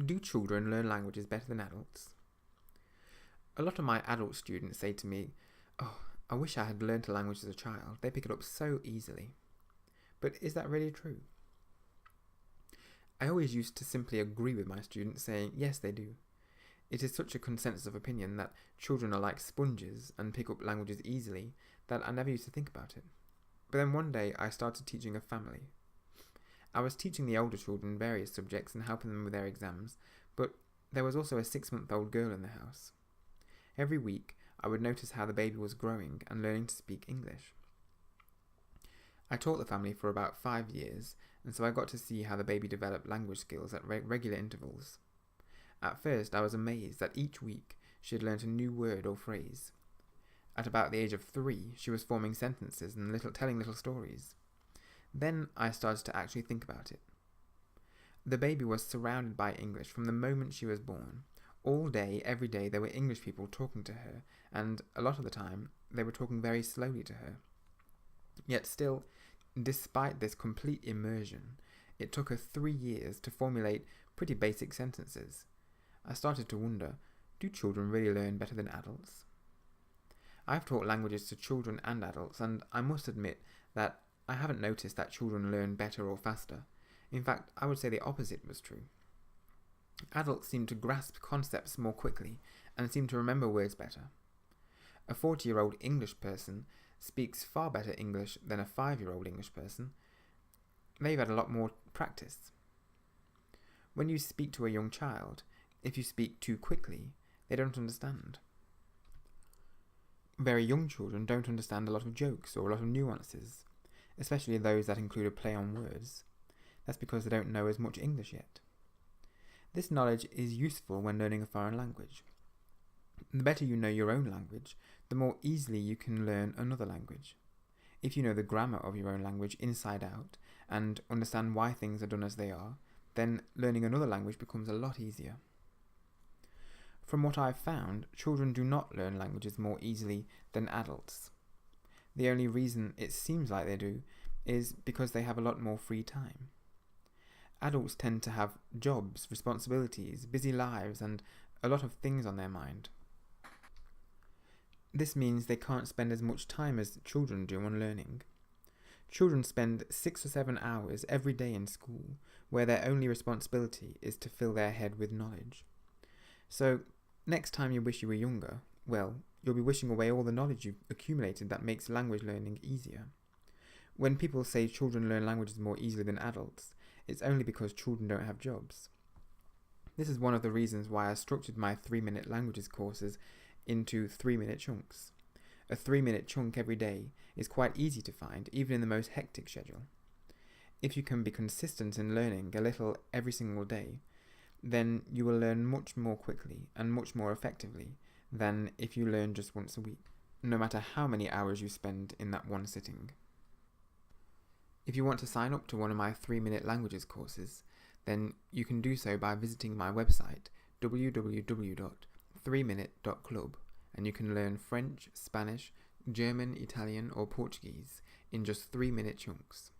Do children learn languages better than adults? A lot of my adult students say to me, "Oh, I wish I had learnt a language as a child. They pick it up so easily." But is that really true? I always used to simply agree with my students, saying, yes, they do. It is such a consensus of opinion that children are like sponges and pick up languages easily that I never used to think about it. But then one day I started teaching a family. I was teaching the older children various subjects and helping them with their exams, but there was also a 6-month-old girl in the house. Every week I would notice how the baby was growing and learning to speak English. I taught the family for about 5 years, and so I got to see how the baby developed language skills at regular intervals. At first I was amazed that each week she had learnt a new word or phrase. At about the age of 3, she was forming sentences and telling little stories. Then I started to actually think about it. The baby was surrounded by English from the moment she was born. All day, every day, there were English people talking to her, and a lot of the time, they were talking very slowly to her. Yet still, despite this complete immersion, it took her 3 years to formulate pretty basic sentences. I started to wonder, do children really learn better than adults? I've taught languages to children and adults, and I must admit that I haven't noticed that children learn better or faster. In fact, I would say the opposite was true. Adults seem to grasp concepts more quickly and seem to remember words better. A 40-year-old English person speaks far better English than a 5-year-old English person. They've had a lot more practice. When you speak to a young child, if you speak too quickly, they don't understand. Very young children don't understand a lot of jokes or a lot of nuances, especially those that include a play on words. That's because they don't know as much English yet. This knowledge is useful when learning a foreign language. The better you know your own language, the more easily you can learn another language. If you know the grammar of your own language inside out and understand why things are done as they are, then learning another language becomes a lot easier. From what I've found, children do not learn languages more easily than adults. The only reason it seems like they do is because they have a lot more free time. Adults tend to have jobs, responsibilities, busy lives, and a lot of things on their mind. This means they can't spend as much time as children do on learning. Children spend 6 or 7 hours every day in school, where their only responsibility is to fill their head with knowledge. So, next time you wish you were younger, well, you'll be wishing away all the knowledge you've accumulated that makes language learning easier. When people say children learn languages more easily than adults, it's only because children don't have jobs. This is one of the reasons why I structured my 3-minute languages courses into 3-minute chunks. A 3-minute chunk every day is quite easy to find, even in the most hectic schedule. If you can be consistent in learning a little every single day, then you will learn much more quickly and much more effectively than if you learn just once a week, no matter how many hours you spend in that one sitting. If you want to sign up to one of my 3-minute languages courses, then you can do so by visiting my website www.3minute.club, and you can learn French, Spanish, German, Italian or Portuguese in just 3-minute chunks.